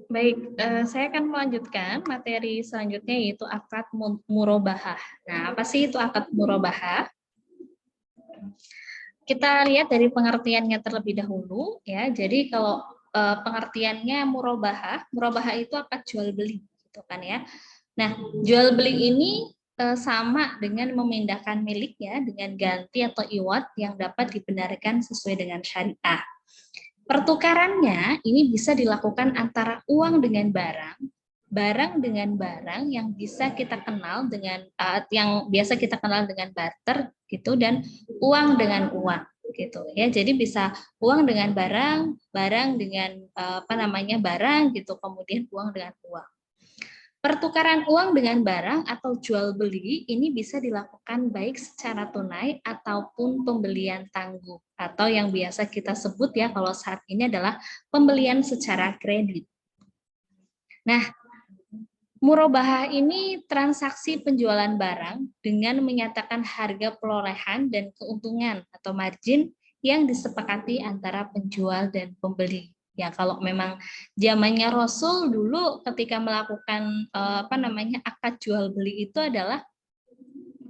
Baik, saya akan melanjutkan materi selanjutnya yaitu akad murabahah. Nah, apa sih itu akad murabahah? Kita lihat dari pengertiannya terlebih dahulu ya. Jadi kalau pengertiannya murabahah itu akad jual beli gitu kan ya. Nah, jual beli ini sama dengan memindahkan milik ya dengan ganti atau iwat yang dapat dibenarkan sesuai dengan syariah. Pertukarannya ini bisa dilakukan antara uang dengan barang, barang dengan barang yang bisa kita kenal dengan yang biasa kita kenal dengan barter gitu, dan uang dengan uang gitu ya. Jadi bisa uang dengan barang, barang dengan barang gitu, kemudian uang dengan uang. Pertukaran uang dengan barang atau jual beli ini bisa dilakukan baik secara tunai ataupun pembelian tangguh, atau yang biasa kita sebut ya kalau saat ini adalah pembelian secara kredit. Nah, murabahah ini transaksi penjualan barang dengan menyatakan harga perolehan dan keuntungan atau margin yang disepakati antara penjual dan pembeli. Ya, kalau memang zamannya Rasul dulu ketika melakukan akad jual beli itu adalah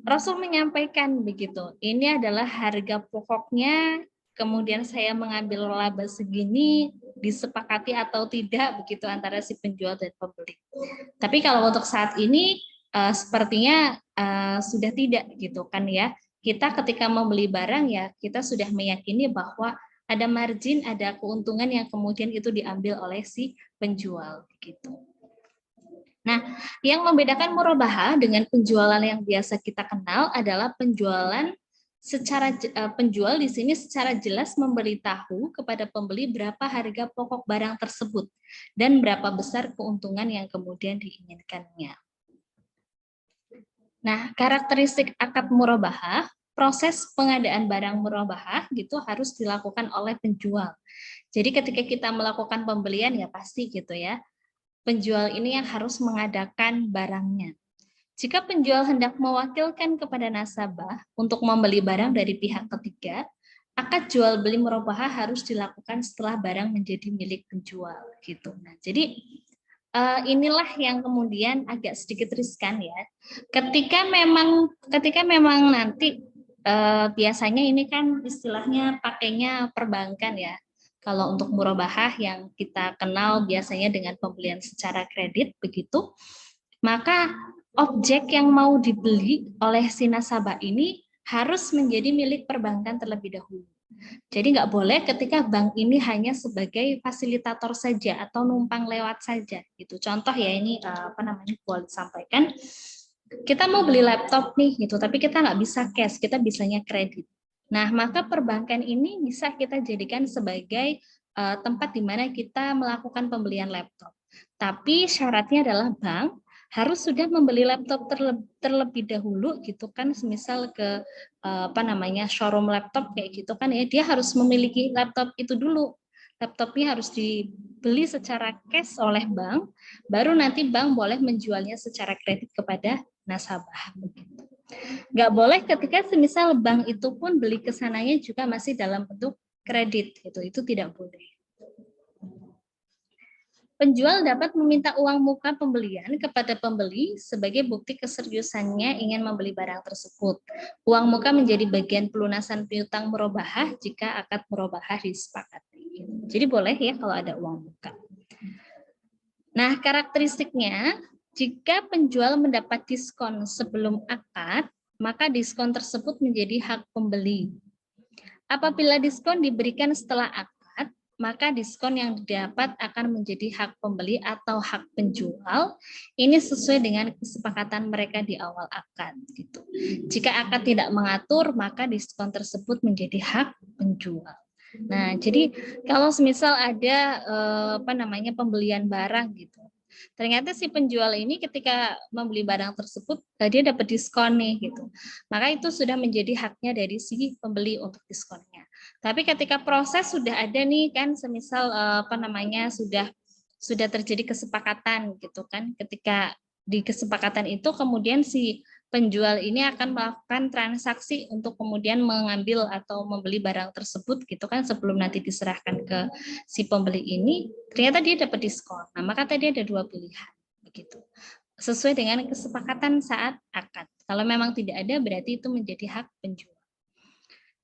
Rasul menyampaikan begitu. Ini adalah harga pokoknya, kemudian saya mengambil laba segini, disepakati atau tidak begitu antara si penjual dan pembeli. Tapi kalau untuk saat ini sepertinya sudah tidak gitu kan ya. Kita ketika membeli barang ya kita sudah meyakini bahwa ada margin, ada keuntungan yang kemudian itu diambil oleh si penjual gitu. Nah, yang membedakan murabahah dengan penjualan yang biasa kita kenal adalah penjualan penjual di sini secara jelas memberitahu kepada pembeli berapa harga pokok barang tersebut dan berapa besar keuntungan yang kemudian diinginkannya. Nah, karakteristik akad murabahah, proses pengadaan barang murabahah gitu harus dilakukan oleh penjual. Jadi ketika kita melakukan pembelian ya pasti gitu ya, penjual ini yang harus mengadakan barangnya. Jika penjual hendak mewakilkan kepada nasabah untuk membeli barang dari pihak ketiga, akad jual beli murabahah harus dilakukan setelah barang menjadi milik penjual gitu. Nah, jadi inilah yang kemudian agak sedikit riskan ya. Ketika memang nanti biasanya ini kan istilahnya pakainya perbankan ya. Kalau untuk murabahah yang kita kenal biasanya dengan pembelian secara kredit begitu, maka objek yang mau dibeli oleh si nasabah ini harus menjadi milik perbankan terlebih dahulu. Jadi nggak boleh ketika bank ini hanya sebagai fasilitator saja atau numpang lewat saja gitu. Contoh ya ini boleh sampaikan, kita mau beli laptop nih gitu, tapi kita nggak bisa cash, kita bisanya kredit. Nah, maka perbankan ini bisa kita jadikan sebagai tempat di mana kita melakukan pembelian laptop. Tapi syaratnya adalah bank harus sudah membeli laptop terlebih dahulu gitu kan, semisal ke showroom laptop kayak gitu kan ya, dia harus memiliki laptop itu dulu. Laptopnya harus dibeli secara cash oleh bank, baru nanti bank boleh menjualnya secara kredit kepada nasabah. Nggak boleh ketika semisal bank itu pun beli kesananya juga masih dalam bentuk kredit, itu tidak boleh. Penjual dapat meminta uang muka pembelian kepada pembeli sebagai bukti keseriusannya ingin membeli barang tersebut. Uang muka menjadi bagian pelunasan piutang murabahah jika akad murabahah disepakati. Jadi boleh ya kalau ada uang muka. Nah, karakteristiknya, jika penjual mendapat diskon sebelum akad, maka diskon tersebut menjadi hak pembeli. Apabila diskon diberikan setelah akad, maka diskon yang didapat akan menjadi hak pembeli atau hak penjual. Ini sesuai dengan kesepakatan mereka di awal akad. Gitu. Jika akad tidak mengatur, maka diskon tersebut menjadi hak penjual. Nah, jadi kalau semisal ada pembelian barang gitu, Ternyata si penjual ini ketika membeli barang tersebut dia dapat diskon nih gitu. Maka itu sudah menjadi haknya dari si pembeli untuk diskonnya. Tapi ketika proses sudah ada nih kan, semisal sudah terjadi kesepakatan gitu kan. Ketika di kesepakatan itu kemudian si penjual ini akan melakukan transaksi untuk kemudian mengambil atau membeli barang tersebut gitu kan, sebelum nanti diserahkan ke si pembeli ini, ternyata dia dapat diskon. Nah, maka tadi ada dua pilihan begitu. Sesuai dengan kesepakatan saat akad. Kalau memang tidak ada, berarti itu menjadi hak penjual.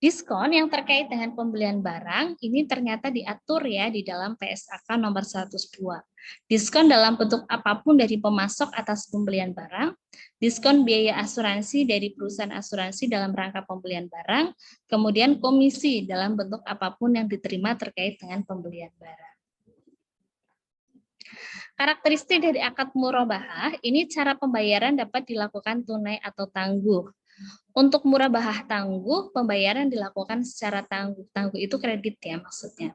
Diskon yang terkait dengan pembelian barang ini ternyata diatur ya di dalam PSAK nomor 102. Diskon dalam bentuk apapun dari pemasok atas pembelian barang, diskon biaya asuransi dari perusahaan asuransi dalam rangka pembelian barang, kemudian komisi dalam bentuk apapun yang diterima terkait dengan pembelian barang. Karakteristik dari akad murabahah, ini cara pembayaran dapat dilakukan tunai atau tangguh. Untuk murabahah tangguh, pembayaran dilakukan secara tangguh. Tangguh itu kredit ya maksudnya.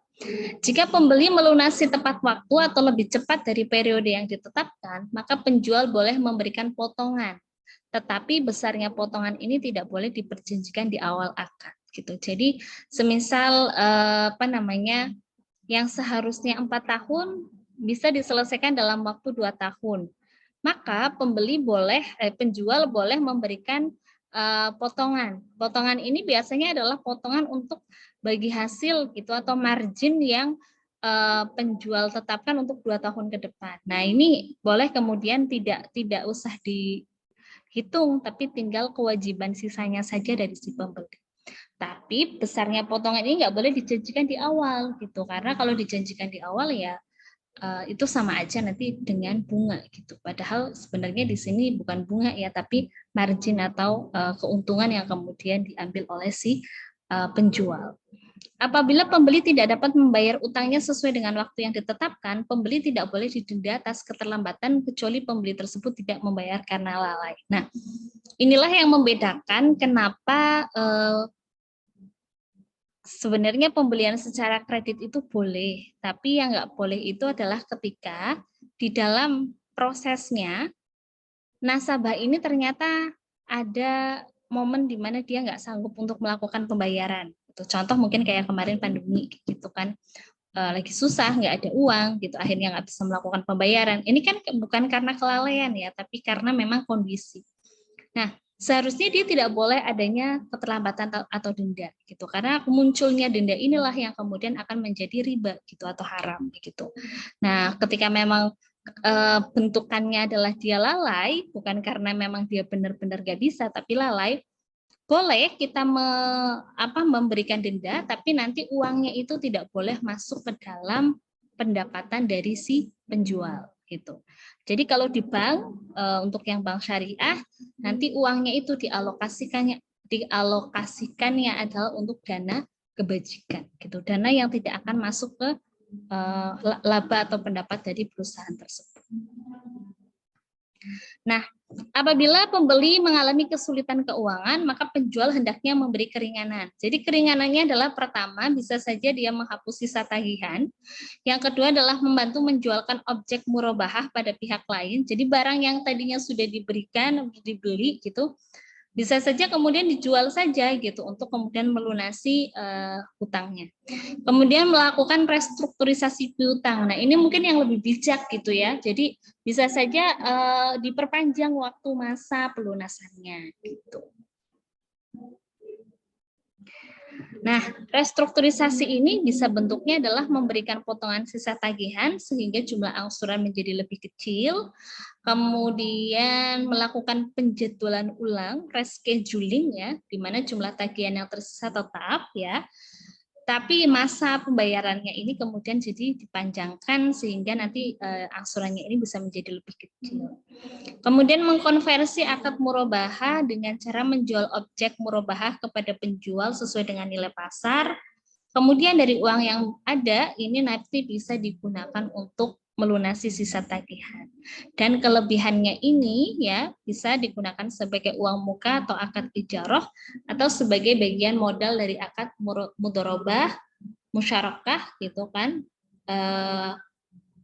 Jika pembeli melunasi tepat waktu atau lebih cepat dari periode yang ditetapkan, maka penjual boleh memberikan potongan. Tetapi besarnya potongan ini tidak boleh diperjanjikan di awal akad. Gitu. Jadi semisal yang seharusnya 4 tahun bisa diselesaikan dalam waktu 2 tahun. Maka penjual boleh memberikan potongan. Potongan ini biasanya adalah potongan untuk bagi hasil gitu atau margin yang penjual tetapkan untuk 2 tahun ke depan. Nah, ini boleh kemudian tidak usah dihitung, tapi tinggal kewajiban sisanya saja dari si pembeli. Tapi besarnya potongan ini nggak boleh dijanjikan di awal gitu, karena kalau dijanjikan di awal ya itu sama aja nanti dengan bunga gitu. Padahal sebenarnya di sini bukan bunga ya, tapi margin atau keuntungan yang kemudian diambil oleh si penjual. Apabila pembeli tidak dapat membayar utangnya sesuai dengan waktu yang ditetapkan, pembeli tidak boleh didenda atas keterlambatan kecuali pembeli tersebut tidak membayar karena lalai. Nah, inilah yang membedakan kenapa sebenarnya pembelian secara kredit itu boleh, tapi yang nggak boleh itu adalah ketika di dalam prosesnya nasabah ini ternyata ada momen di mana dia nggak sanggup untuk melakukan pembayaran. Contoh mungkin kayak kemarin pandemi gitu kan, lagi susah, nggak ada uang gitu, akhirnya nggak bisa melakukan pembayaran. Ini kan bukan karena kelalaian ya, tapi karena memang kondisi. Nah, seharusnya dia tidak boleh adanya keterlambatan atau denda gitu, karena munculnya denda inilah yang kemudian akan menjadi riba gitu atau haram gitu. Nah, ketika memang bentukannya adalah dia lalai, bukan karena memang dia benar-benar gak bisa, tapi lalai, boleh kita memberikan denda, tapi nanti uangnya itu tidak boleh masuk ke dalam pendapatan dari si penjual gitu. Jadi kalau di bank untuk yang bank syariah nanti uangnya itu dialokasikannya adalah untuk dana kebajikan gitu. Dana yang tidak akan masuk ke laba atau pendapat dari perusahaan tersebut. Nah, apabila pembeli mengalami kesulitan keuangan, maka penjual hendaknya memberi keringanan. Jadi keringanannya adalah pertama, bisa saja dia menghapus sisa tagihan. Yang kedua adalah membantu menjualkan objek murabahah pada pihak lain. Jadi barang yang tadinya sudah diberikan, dibeli gitu, bisa saja kemudian dijual saja gitu untuk kemudian melunasi hutangnya. Kemudian melakukan restrukturisasi piutang. Nah, ini mungkin yang lebih bijak gitu ya. Jadi bisa saja diperpanjang waktu masa pelunasannya gitu. Nah, restrukturisasi ini bisa bentuknya adalah memberikan potongan sisa tagihan sehingga jumlah angsuran menjadi lebih kecil, kemudian melakukan penjadwalan ulang, rescheduling ya, di mana jumlah tagihan yang tersisa tetap ya, tapi masa pembayarannya ini kemudian jadi dipanjangkan sehingga nanti angsurannya ini bisa menjadi lebih kecil. Kemudian mengkonversi akad murabahah dengan cara menjual objek murabahah kepada penjual sesuai dengan nilai pasar. Kemudian dari uang yang ada ini nanti bisa digunakan untuk melunasi sisa tagihan. Dan kelebihannya ini ya bisa digunakan sebagai uang muka atau akad ijarah atau sebagai bagian modal dari akad mudharabah, musyarakah gitu kan.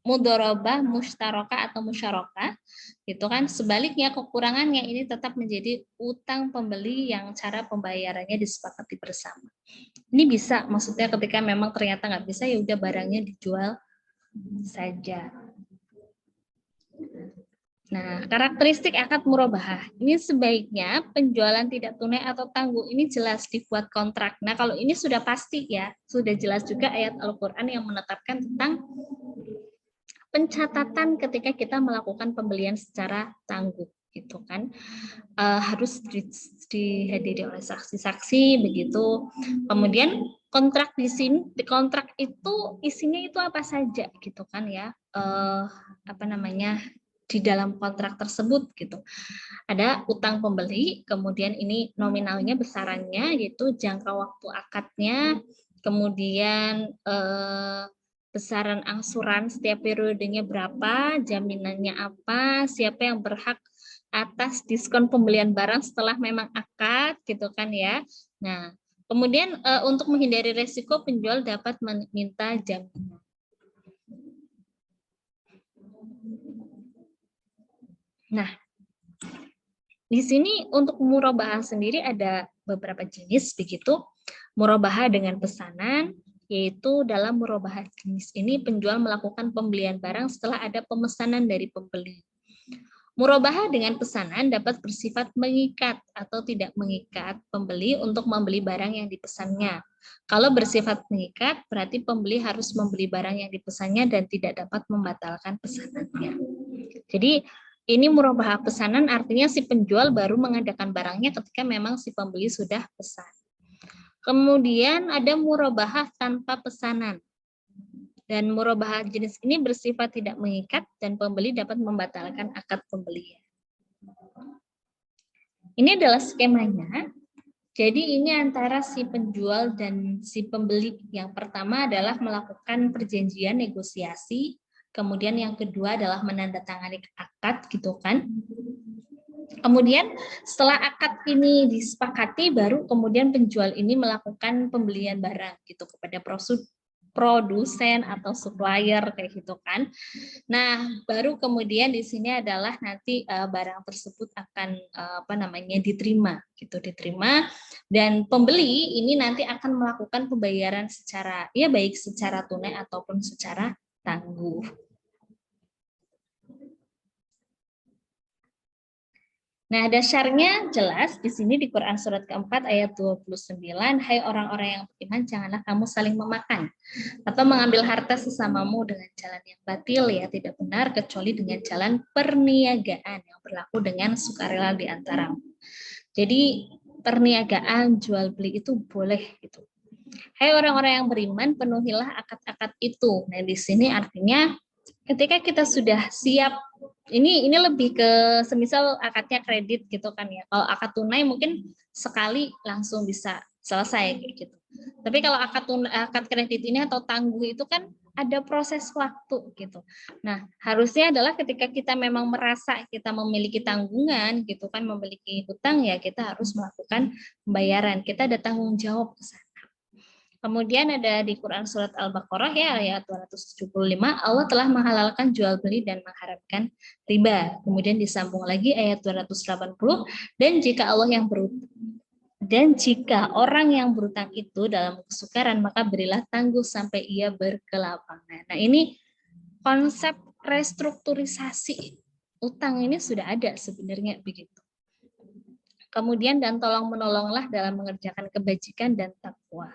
mudorobah, mustaroka atau musyaroka, itu kan sebaliknya kekurangannya ini tetap menjadi utang pembeli yang cara pembayarannya disepakati bersama. Ini bisa, maksudnya ketika memang ternyata nggak bisa, ya udah barangnya dijual saja. Nah, karakteristik akad murabahah. Ini sebaiknya penjualan tidak tunai atau tangguh ini jelas dibuat kontrak. Nah, kalau ini sudah pasti ya, sudah jelas juga ayat Al-Qur'an yang menetapkan tentang pencatatan ketika kita melakukan pembelian secara tangguh gitu kan. Harus dihadiri oleh saksi-saksi begitu. Kemudian kontrak di sini, di kontrak itu isinya itu apa saja gitu kan ya. Apa namanya? Di dalam kontrak tersebut gitu. Ada utang pembeli, kemudian ini nominalnya, besarannya gitu, jangka waktu akadnya, kemudian besaran angsuran setiap periodenya berapa, jaminannya apa, siapa yang berhak atas diskon pembelian barang setelah memang akad gitu kan ya. Nah, kemudian untuk menghindari resiko penjual dapat meminta jaminan. Nah, di sini untuk murabahah sendiri ada beberapa jenis begitu. Murabahah dengan pesanan, yaitu dalam murabahah jenis ini penjual melakukan pembelian barang setelah ada pemesanan dari pembeli. Murabahah dengan pesanan dapat bersifat mengikat atau tidak mengikat pembeli untuk membeli barang yang dipesannya. Kalau bersifat mengikat, berarti pembeli harus membeli barang yang dipesannya dan tidak dapat membatalkan pesanannya. Jadi ini murabahah pesanan artinya si penjual baru mengadakan barangnya ketika memang si pembeli sudah pesan. Kemudian ada murabahah tanpa pesanan. Dan murabahah jenis ini bersifat tidak mengikat dan pembeli dapat membatalkan akad pembelian. Ini adalah skemanya. Jadi ini antara si penjual dan si pembeli. Yang pertama adalah melakukan perjanjian negosiasi. Kemudian yang kedua adalah menandatangani akad gitu kan. Kemudian setelah akad ini disepakati, baru kemudian penjual ini melakukan pembelian barang gitu kepada produsen atau supplier kayak gitu kan. Nah, baru kemudian di sini adalah nanti barang tersebut akan apa namanya diterima gitu, diterima, dan pembeli ini nanti akan melakukan pembayaran secara ya baik secara tunai ataupun secara tangguh. Nah, dasarnya jelas di sini di Quran surat keempat ayat 29, hai orang-orang yang beriman, janganlah kamu saling memakan atau mengambil harta sesamamu dengan jalan yang batil, ya tidak benar kecuali dengan jalan perniagaan yang berlaku dengan sukarela di antaramu. Jadi perniagaan jual beli itu boleh gitu. Hai orang-orang yang beriman, penuhilah akad-akad itu. Nah, di sini artinya ketika kita sudah siap, ini lebih ke semisal akadnya kredit gitu kan ya. Kalau akad tunai mungkin sekali langsung bisa selesai kayak gitu. Tapi kalau akad kredit ini atau tangguh itu kan ada proses waktu gitu. Nah, harusnya adalah ketika kita memang merasa kita memiliki tanggungan gitu kan, memiliki hutang, ya kita harus melakukan pembayaran. Kita ada tanggung jawab ke sana. Kemudian ada di Quran surat Al-Baqarah ya ayat 275, Allah telah menghalalkan jual beli dan mengharamkan riba. Kemudian disambung lagi ayat 280, dan jika orang yang berutang itu dalam kesukaran, maka berilah tangguh sampai ia berkelapangan. Nah, ini konsep restrukturisasi utang ini sudah ada sebenarnya begitu. Kemudian dan tolong menolonglah dalam mengerjakan kebajikan dan takwa.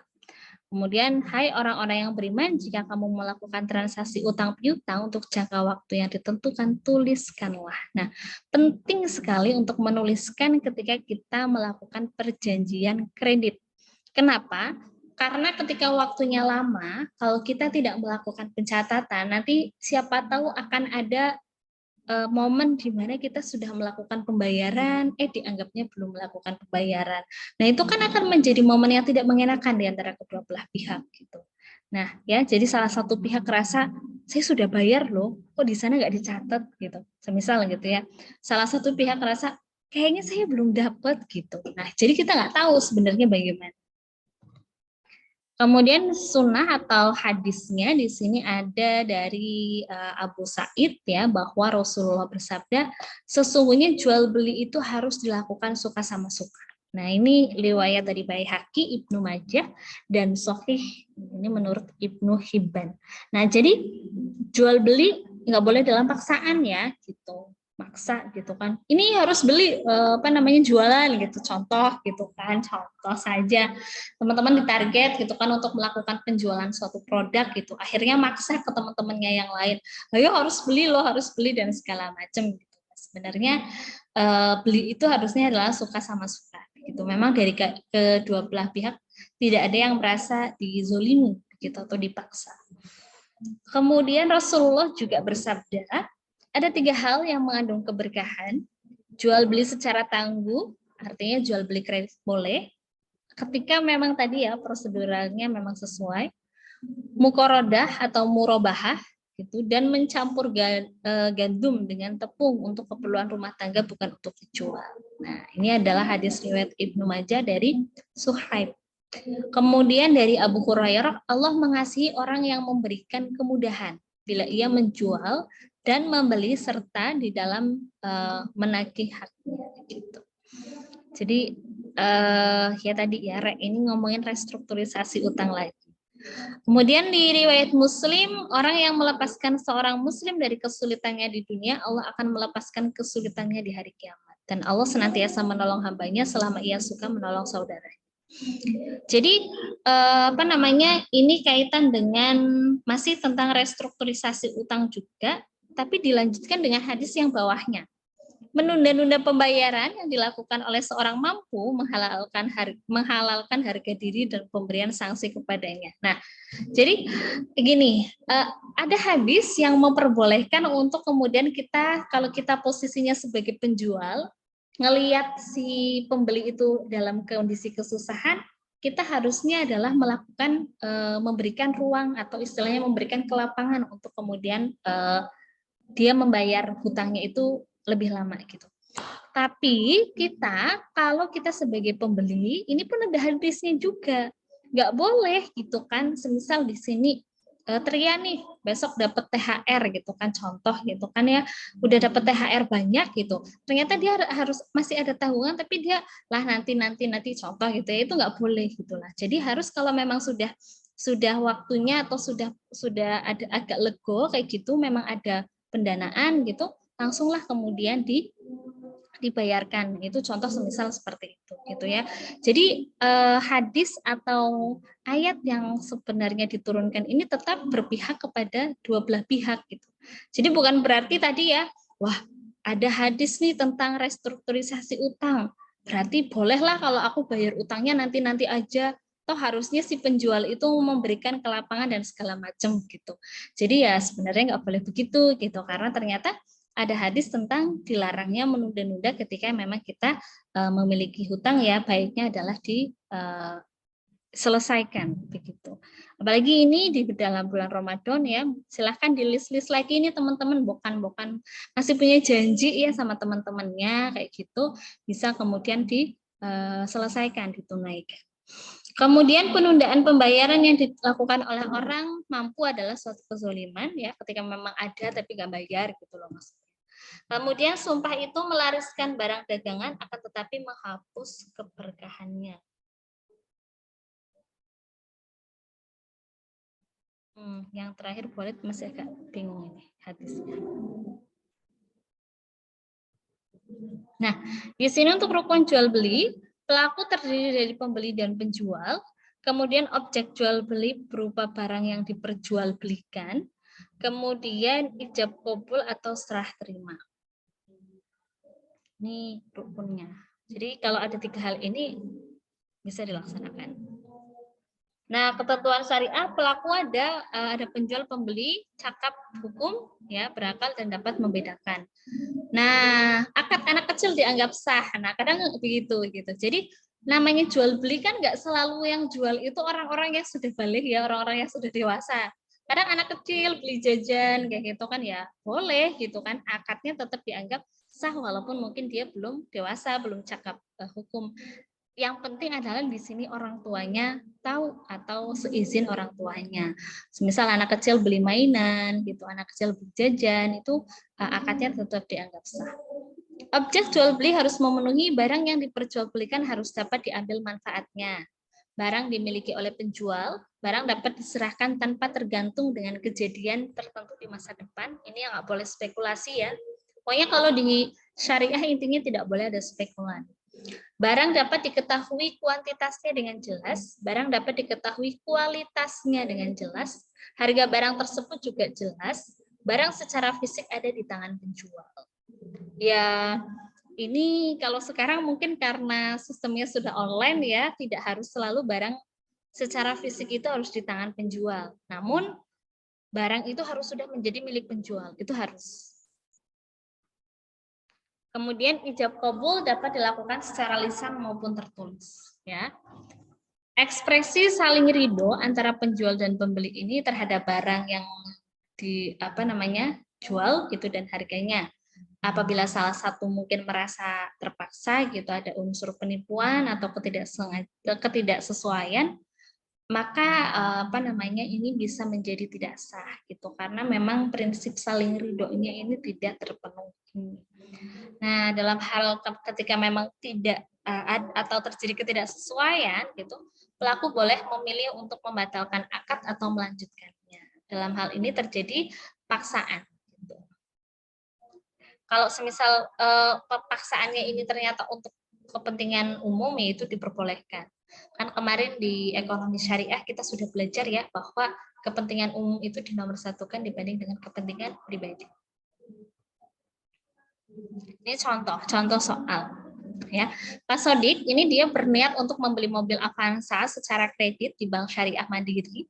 Kemudian, hai orang-orang yang beriman, jika kamu melakukan transaksi utang piutang untuk jangka waktu yang ditentukan, tuliskanlah. Nah, penting sekali untuk menuliskan ketika kita melakukan perjanjian kredit. Kenapa? Karena ketika waktunya lama, kalau kita tidak melakukan pencatatan, nanti siapa tahu akan ada momen di mana kita sudah melakukan pembayaran, dianggapnya belum melakukan pembayaran. Nah, itu kan akan menjadi momen yang tidak mengenakan di antara kedua belah pihak gitu. Nah, ya, jadi salah satu pihak merasa saya sudah bayar loh, kok di sana nggak dicatat gitu. Semisal gitu ya. Salah satu pihak merasa kayaknya saya belum dapat gitu. Nah, jadi kita nggak tahu sebenarnya bagaimana. Kemudian sunnah atau hadisnya di sini ada dari Abu Sa'id ya, bahwa Rasulullah bersabda, sesungguhnya jual beli itu harus dilakukan suka sama suka. Nah, ini riwayat dari Baihaqi, Ibnu Majah, dan Sahih ini menurut Ibnu Hibban. Nah, jadi jual beli nggak boleh dalam paksaan ya, gitu. Maksa gitu kan. Ini harus beli apa namanya jualan gitu. Contoh gitu kan, contoh saja teman-teman ditarget gitu kan untuk melakukan penjualan suatu produk gitu. Akhirnya maksa ke teman-temannya yang lain. Ayo harus beli loh, harus beli dan segala macam gitu. Sebenarnya beli itu harusnya adalah suka sama suka gitu. Memang dari kedua belah pihak tidak ada yang merasa dizolimi gitu atau dipaksa. Kemudian Rasulullah juga bersabda, ada 3 hal yang mengandung keberkahan. Jual beli secara tangguh, artinya jual beli kredit boleh. Ketika memang tadi ya proseduralnya memang sesuai. Mukorodah atau murobahah gitu, dan mencampur gandum dengan tepung untuk keperluan rumah tangga bukan untuk dijual. Nah, ini adalah hadis riwayat Ibnu Majah dari Suhaib. Kemudian dari Abu Hurairah, Allah mengasihi orang yang memberikan kemudahan bila ia menjual dan membeli serta di dalam menagih haknya gitu. Jadi ya tadi ya ini ngomongin restrukturisasi utang lagi. Kemudian di riwayat Muslim, orang yang melepaskan seorang Muslim dari kesulitannya di dunia, Allah akan melepaskan kesulitannya di hari kiamat. Dan Allah senantiasa menolong hambanya selama ia suka menolong saudaranya. Jadi apa namanya ini kaitan dengan masih tentang restrukturisasi utang juga, tapi dilanjutkan dengan hadis yang bawahnya. Menunda-nunda pembayaran yang dilakukan oleh seorang mampu menghalalkan harga diri dan pemberian sanksi kepadanya. Nah, jadi gini, ada hadis yang memperbolehkan untuk kemudian kita kalau kita posisinya sebagai penjual, ngelihat si pembeli itu dalam kondisi kesusahan, kita harusnya adalah melakukan memberikan ruang atau istilahnya memberikan kelapangan untuk kemudian dia membayar hutangnya itu lebih lama gitu. Tapi kalau kita sebagai pembeli, ini pun ada hadisnya juga. Nggak boleh gitu kan, semisal di sini Tria nih besok dapat THR gitu kan, contoh gitu kan ya, udah dapat THR banyak gitu, ternyata dia harus masih ada tanggungan tapi dia lah nanti contoh gitu ya, itu nggak boleh gitulah. Jadi harus kalau memang sudah waktunya atau sudah ada agak lego kayak gitu, memang ada pendanaan gitu, langsunglah kemudian dibayarkan. Itu contoh semisal seperti itu gitu ya. Jadi hadis atau ayat yang sebenarnya diturunkan ini tetap berpihak kepada dua belah pihak gitu. Jadi bukan berarti tadi ya, wah ada hadis nih tentang restrukturisasi utang, berarti bolehlah kalau aku bayar utangnya nanti aja, toh harusnya si penjual itu memberikan kelapangan dan segala macam gitu. Jadi ya sebenarnya nggak boleh begitu gitu, karena ternyata ada hadis tentang dilarangnya menunda-nunda ketika memang kita memiliki hutang ya, baiknya adalah diselesaikan begitu. Apalagi ini di dalam bulan Ramadan ya, silahkan di list-list lagi ini teman-teman, bukan masih punya janji ya sama teman-temannya kayak gitu, bisa kemudian diselesaikan, ditunaikan. Kemudian penundaan pembayaran yang dilakukan oleh orang mampu adalah suatu kezoliman ya, ketika memang ada tapi nggak bayar gitu loh maksudnya. Kemudian sumpah itu melariskan barang dagangan akan tetapi menghapus keberkahannya. Yang terakhir boleh masih agak bingung ini hadisnya. Nah, di sini untuk rukun jual beli, pelaku terdiri dari pembeli dan penjual, kemudian objek jual beli berupa barang yang diperjualbelikan, kemudian ijab kabul atau serah terima. Ini rukunnya. Jadi kalau ada 3 hal ini bisa dilaksanakan. Nah, ketentuan syariah pelaku ada penjual pembeli, cakap hukum ya, berakal dan dapat membedakan. Nah, akad anak kecil dianggap sah. Nah, kadang begitu gitu. Jadi namanya jual beli kan nggak selalu yang jual itu orang-orang yang sudah balik ya, orang-orang yang sudah dewasa. Kadang anak kecil beli jajan kayak gitu kan ya, boleh gitu kan. Akadnya tetap dianggap sah walaupun mungkin dia belum dewasa, belum cakap hukum. yang penting adalah di sini orang tuanya tahu atau seizin orang tuanya. Misal anak kecil beli mainan, gitu, anak kecil beli jajan, itu akadnya tetap dianggap sah. Objek jual beli harus memenuhi barang yang diperjualbelikan harus dapat diambil manfaatnya. Barang dimiliki oleh penjual, barang dapat diserahkan tanpa tergantung dengan kejadian tertentu di masa depan. Ini yang nggak boleh spekulasi ya. Pokoknya kalau di syariah intinya tidak boleh ada spekulan. Barang dapat diketahui kuantitasnya dengan jelas, barang dapat diketahui kualitasnya dengan jelas, harga barang tersebut juga jelas, barang secara fisik ada di tangan penjual. Ya, ini kalau sekarang mungkin karena sistemnya sudah online ya, tidak harus selalu barang secara fisik itu harus di tangan penjual. Namun barang itu harus sudah menjadi milik penjual, itu harus. Kemudian ijab kabul dapat dilakukan secara lisan maupun tertulis, ya. Ekspresi saling ridho antara penjual dan pembeli ini terhadap barang yang jual gitu dan harganya. Apabila salah satu mungkin merasa terpaksa gitu, ada unsur penipuan atau ketidaksesuaian, maka ini bisa menjadi tidak sah gitu, karena memang prinsip saling ridhonya ini tidak terpenuhi. Nah, dalam hal ketika memang tidak atau terjadi ketidaksesuaian gitu, pelaku boleh memilih untuk membatalkan akad atau melanjutkannya. Dalam hal ini terjadi paksaan. Kalau semisal paksaannya ini ternyata untuk kepentingan umum, ya itu diperbolehkan. Kan kemarin di ekonomi syariah kita sudah belajar ya bahwa kepentingan umum itu dinomorsatukan dibanding dengan kepentingan pribadi. Ini contoh soal. Ya, Pak Sodik ini dia berniat untuk membeli mobil Avanza secara kredit di Bank Syariah Mandiri.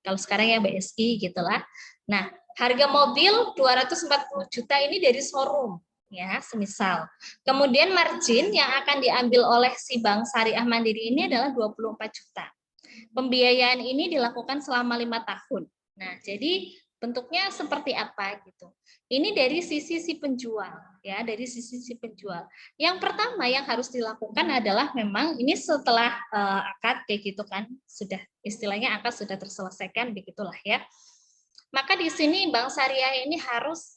Kalau sekarang ya BSI gitulah. Nah, harga mobil 240 juta ini dari showroom, ya, semisal. Kemudian margin yang akan diambil oleh si Bank Syariah Mandiri ini adalah 24 juta. Pembiayaan ini dilakukan selama 5 tahun. Nah, jadi bentuknya seperti apa gitu. Ini dari sisi si penjual, ya, dari sisi si penjual. Yang pertama yang harus dilakukan adalah memang ini setelah akad kayak gitu kan, sudah istilahnya akad sudah terselesaikan begitulah ya. Maka di sini Bank Syariah ini harus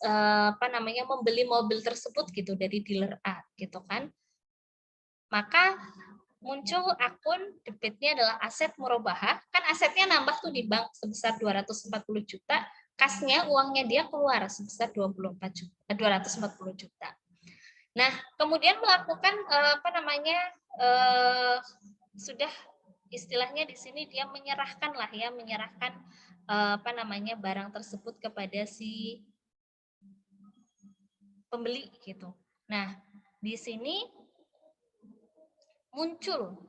membeli mobil tersebut gitu dari dealer A gitu kan. Maka muncul akun debitnya adalah aset murabahah, kan asetnya nambah tuh di bank sebesar 240 juta, kasnya uangnya dia keluar sebesar 240 juta. Nah, kemudian melakukan sudah istilahnya di sini dia menyerahkan barang tersebut kepada si pembeli gitu. Nah, di sini muncul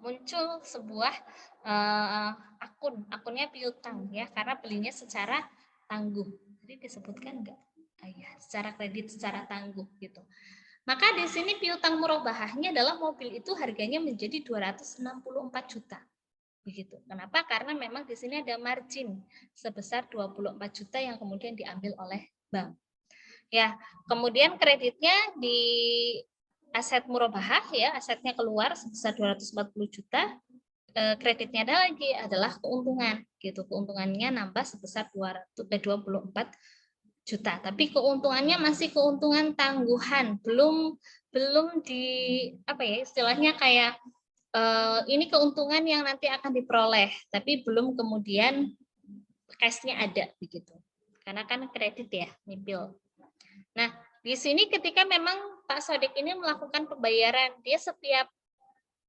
sebuah akunnya piutang ya, karena belinya secara tangguh. Jadi disebutkan enggak? Ya, secara kredit, secara tangguh gitu. Maka di sini piutang murabahahnya adalah mobil itu harganya menjadi 264 juta. Begitu. Kenapa? Karena memang di sini ada margin sebesar 24 juta yang kemudian diambil oleh bank. Ya, kemudian kreditnya di aset murabahah ya, asetnya keluar sebesar 240 juta, kreditnya adalah keuntungan gitu. Keuntungannya nambah sebesar 24 juta. Tapi keuntungannya masih keuntungan tangguhan, belum di istilahnya kayak ini keuntungan yang nanti akan diperoleh, tapi belum kemudian cash-nya ada begitu. Karena kan kredit ya, nyipil. Nah, di sini ketika memang Pak Sodik ini melakukan pembayaran, dia setiap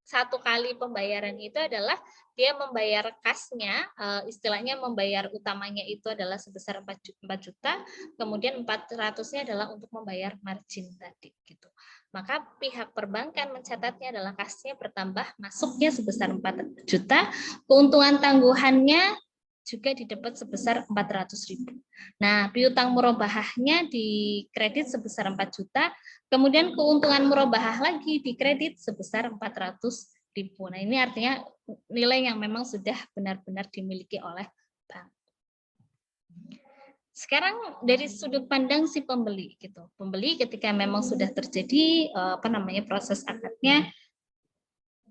satu kali pembayaran itu adalah dia membayar kasnya, istilahnya membayar utamanya itu adalah sebesar 4 juta, kemudian 400-nya adalah untuk membayar margin tadi gitu. Maka pihak perbankan mencatatnya adalah kasnya bertambah, masuknya sebesar 4 juta, keuntungan tangguhannya juga didapat sebesar 400.000. Nah, piutang murabahahnya di kredit sebesar 4 juta, kemudian keuntungan murabahah lagi di kredit sebesar 400.000. Nah, ini artinya nilai yang memang sudah benar-benar dimiliki oleh bank. Sekarang dari sudut pandang si pembeli gitu. Pembeli ketika memang sudah terjadi proses akadnya,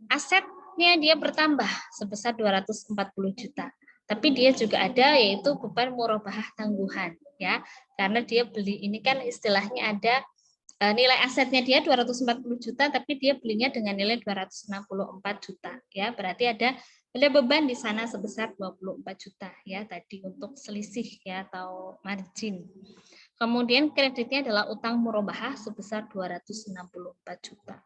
asetnya dia bertambah sebesar 240 juta. Tapi dia juga ada yaitu beban murabahah tangguhan ya. Karena dia beli ini kan istilahnya ada nilai asetnya dia 240 juta tapi dia belinya dengan nilai 264 juta ya. Berarti ada beban di sana sebesar 24 juta ya tadi untuk selisih ya atau margin. Kemudian kreditnya adalah utang murabahah sebesar 264 juta.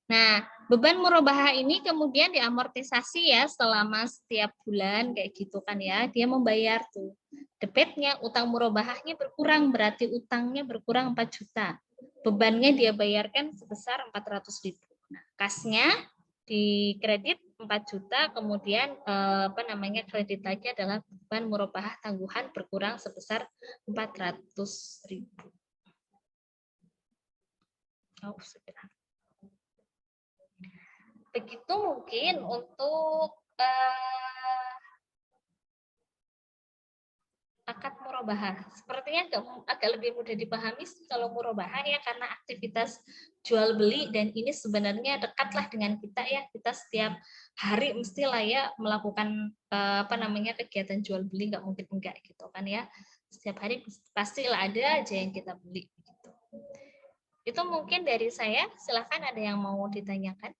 Nah, beban murabahah ini kemudian diamortisasi ya selama setiap bulan kayak gitu kan ya. Dia membayar tuh debitnya, utang murabahahnya berkurang berarti utangnya berkurang 4 juta. Bebannya dia bayarkan sebesar 400.000. Nah, kasnya di kredit 4 juta, kemudian kredit lagi adalah beban murabahah tangguhan berkurang sebesar 400.000. Oh, sudah. Begitu mungkin untuk akad murabahah. Sepertinya agak lebih mudah dipahami kalau murabahah ya karena aktivitas jual beli dan ini sebenarnya dekatlah dengan kita ya. Kita setiap hari mestilah ya melakukan kegiatan jual beli, nggak mungkin enggak gitu kan ya. Setiap hari pastilah ada aja yang kita beli gitu. Itu mungkin dari saya. Silakan ada yang mau ditanyakan.